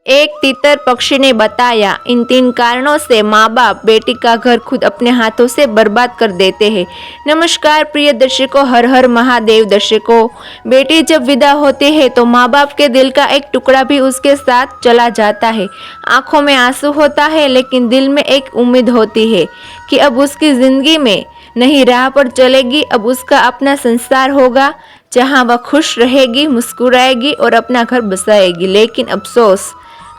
एक तीतर पक्षी ने बताया, इन 3 कारणों से माँ बाप बेटी का घर खुद अपने हाथों से बर्बाद कर देते हैं। नमस्कार प्रिय दर्शकों, हर हर महादेव दर्शकों। बेटी जब विदा होती है तो माँ बाप के दिल का एक टुकड़ा भी उसके साथ चला जाता है। आंखों में आंसू होता है, लेकिन दिल में एक उम्मीद होती है कि अब उसकी जिंदगी में नई राह पर चलेगी। अब उसका अपना संसार होगा जहाँ वह खुश रहेगी, मुस्कुराएगी और अपना घर बसाएगी। लेकिन अफसोस,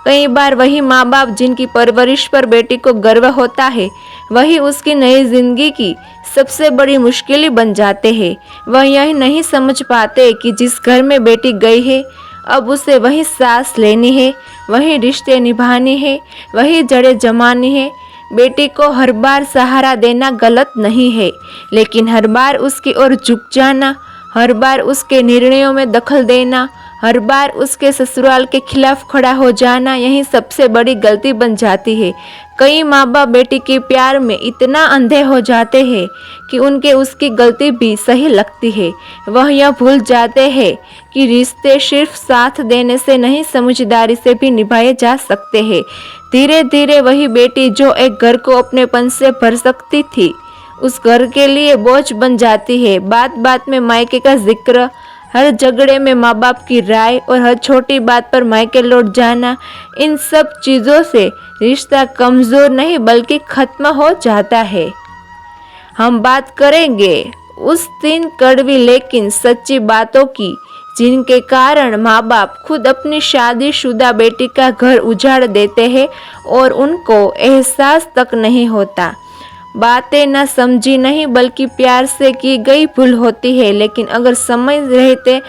कई बार वही माँ बाप जिनकी परवरिश पर बेटी को गर्व होता है, वही उसकी नई जिंदगी की सबसे बड़ी मुश्किल बन जाते हैं। वह यह नहीं समझ पाते कि जिस घर में बेटी गई है, अब उसे वही सांस लेनी है, वही रिश्ते निभाने हैं, वही जड़ें जमानी है। बेटी को हर बार सहारा देना गलत नहीं है, लेकिन हर बार उसकी ओर झुक जाना, हर बार उसके निर्णयों में दखल देना, हर बार उसके ससुराल के खिलाफ खड़ा हो जाना, यही सबसे बड़ी गलती बन जाती है। कई माँ बाप बेटी के प्यार में इतना अंधे हो जाते हैं कि उनके उसकी गलती भी सही लगती है। वह यह भूल जाते हैं कि रिश्ते सिर्फ साथ देने से नहीं, समझदारी से भी निभाए जा सकते हैं। धीरे धीरे वही बेटी जो एक घर को अपनेपन से भर सकती थी, उस घर के लिए बोझ बन जाती है। बात बात में मायके का जिक्र, हर झगड़े में माँ बाप की राय और हर छोटी बात पर मायके लौट जाना, इन सब चीज़ों से रिश्ता कमज़ोर नहीं बल्कि खत्म हो जाता है। हम बात करेंगे उस 3 कड़वी लेकिन सच्ची बातों की, जिनके कारण माँ बाप खुद अपनी शादीशुदा बेटी का घर उजाड़ देते हैं और उनको एहसास तक नहीं होता। बातें न समझी नहीं बल्कि प्यार से की गई भूल होती है, लेकिन अगर समय रहते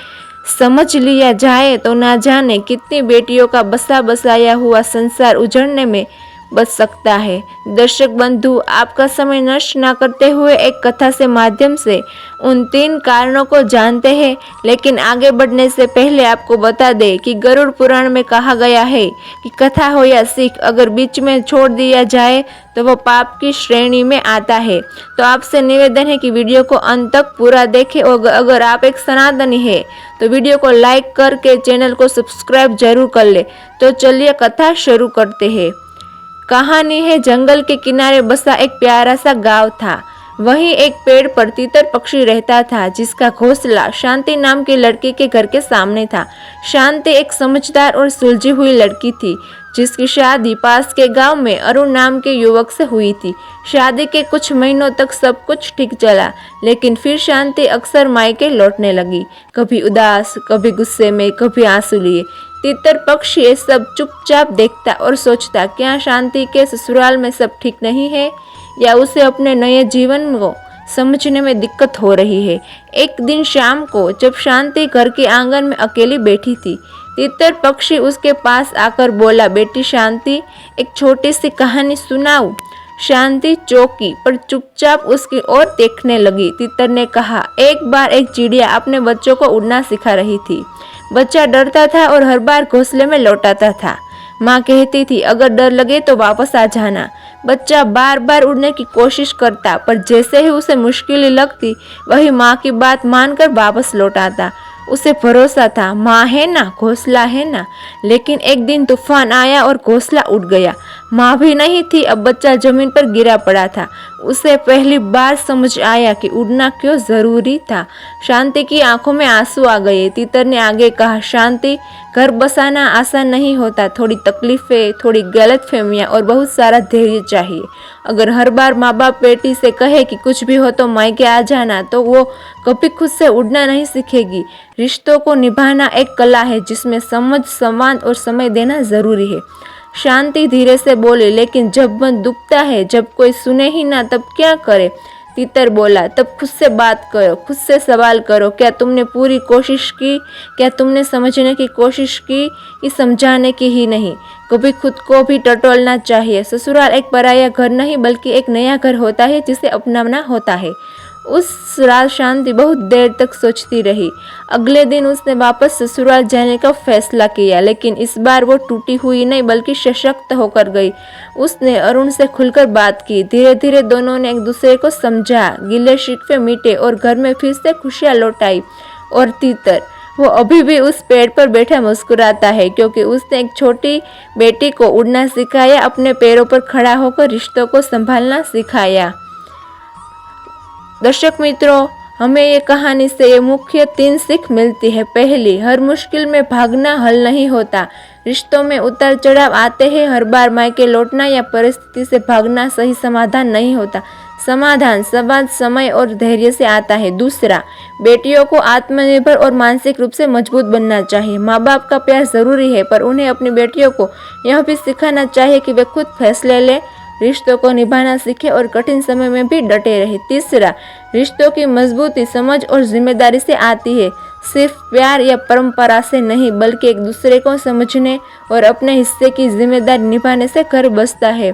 समझ लिया जाए तो ना जाने कितनी बेटियों का बसा बसाया हुआ संसार उजड़ने में बच सकता है। दर्शक बंधु, आपका समय नष्ट ना करते हुए एक कथा से माध्यम से उन 3 कारणों को जानते हैं। लेकिन आगे बढ़ने से पहले आपको बता दें कि गरुड़ पुराण में कहा गया है कि कथा हो या सीख, अगर बीच में छोड़ दिया जाए तो वह पाप की श्रेणी में आता है। तो आपसे निवेदन है कि वीडियो को अंत तक पूरा देखें और अगर आप एक सनातनी है तो वीडियो को लाइक करके चैनल को सब्सक्राइब जरूर कर ले। तो चलिए कथा शुरू करते हैं। कहानी है, जंगल के किनारे बसा एक प्यारा सा गांव था। वहीं एक पेड़ पर तीतर पक्षी रहता था, जिसका घोंसला शांति नाम की लड़की के घर के सामने था। शांति एक समझदार और सुलझी हुई लड़की थी, जिसकी शादी पास के गांव में अरुण नाम के युवक से हुई थी। शादी के कुछ महीनों तक सब कुछ ठीक चला, लेकिन फिर शांति अक्सर मायके लौटने लगी, कभी उदास, कभी गुस्से में, कभी आंसू लिए। तीतर पक्षी ये सब चुपचाप देखता और सोचता, क्या शांति के ससुराल में सब ठीक नहीं है, या उसे अपने नए जीवन को समझने में दिक्कत हो रही है। एक दिन शाम को जब शांति घर के आंगन में अकेली बैठी थी, तीतर पक्षी उसके पास आकर बोला, बेटी शांति, एक छोटी सी कहानी सुनाऊं? शांति चौंकी पर चुपचाप उसकी ओर देखने लगी। तीतर ने कहा, एक बार एक चिड़िया अपने बच्चों को उड़ना सिखा रही थी। बच्चा डरता था और हर बार घोंसले में लौटाता था। माँ कहती थी, अगर डर लगे तो वापस आ जाना। बच्चा बार बार उड़ने की कोशिश करता, पर जैसे ही उसे मुश्किल लगती, वही माँ की बात मानकर वापस लौट आता। उसे भरोसा था, माँ है ना, घोंसला है ना। लेकिन एक दिन तूफान आया और घोंसला उड़ गया। माँ भी नहीं थी, अब बच्चा जमीन पर गिरा पड़ा था। उसे पहली बार समझ आया कि उड़ना क्यों जरूरी था। शांति की आंखों में आंसू आ गए। तीतर ने आगे कहा, शांति, घर बसाना आसान नहीं होता। थोड़ी तकलीफें, थोड़ी गलतफहमियां और बहुत सारा धैर्य चाहिए। अगर हर बार माँ बाप बेटी से कहे कि कुछ भी हो तो मायके आ जाना, तो वो कभी खुद से उड़ना नहीं सीखेगी। रिश्तों को निभाना एक कला है, जिसमें समझ, सम्मान और समय देना जरूरी है। शांति धीरे से बोली, लेकिन जब मन दुखता है, जब कोई सुने ही ना, तब क्या करे? तीतर बोला, तब खुद से बात करो, खुद से सवाल करो, क्या तुमने पूरी कोशिश की? क्या तुमने समझने की कोशिश की कि समझाने की ही नहीं? कभी खुद को भी टटोलना चाहिए। ससुराल एक पराया घर नहीं बल्कि एक नया घर होता है, जिसे अपनाना होता है। उस रात शांति बहुत देर तक सोचती रही। अगले दिन उसने वापस ससुराल जाने का फैसला किया, लेकिन इस बार वो टूटी हुई नहीं बल्कि सशक्त होकर गई। उसने अरुण से खुलकर बात की। धीरे धीरे दोनों ने एक दूसरे को समझा, गिले शिकवे मिटे और घर में फिर से खुशियां लौट आई। और तीतर वो अभी भी उस पेड़ पर बैठा मुस्कुराता है क्योंकि उसने एक छोटी बेटी को उड़ना सिखाया, अपने पैरों पर खड़ा होकर रिश्तों को संभालना सिखाया। दर्शक मित्रों, हमें ये कहानी से ये मुख्य 3 सीख मिलती है। पहली, हर मुश्किल में भागना हल नहीं होता। रिश्तों में उतार चढ़ाव आते हैं। हर बार मायके लौटना या परिस्थिति से भागना सही समाधान नहीं होता। समाधान संवाद, समय और धैर्य से आता है। दूसरा, बेटियों को आत्मनिर्भर और मानसिक रूप से मजबूत बनना चाहिए। माँ बाप का प्यार जरूरी है, पर उन्हें अपनी बेटियों को यह भी सिखाना चाहिए कि वे खुद फैसले लें, रिश्तों को निभाना सीखे और कठिन समय में भी डटे रहे। तीसरा, रिश्तों की मजबूती समझ और जिम्मेदारी से आती है, सिर्फ प्यार या परंपरा से नहीं, बल्कि एक दूसरे को समझने और अपने हिस्से की जिम्मेदारी निभाने से घर बसता है।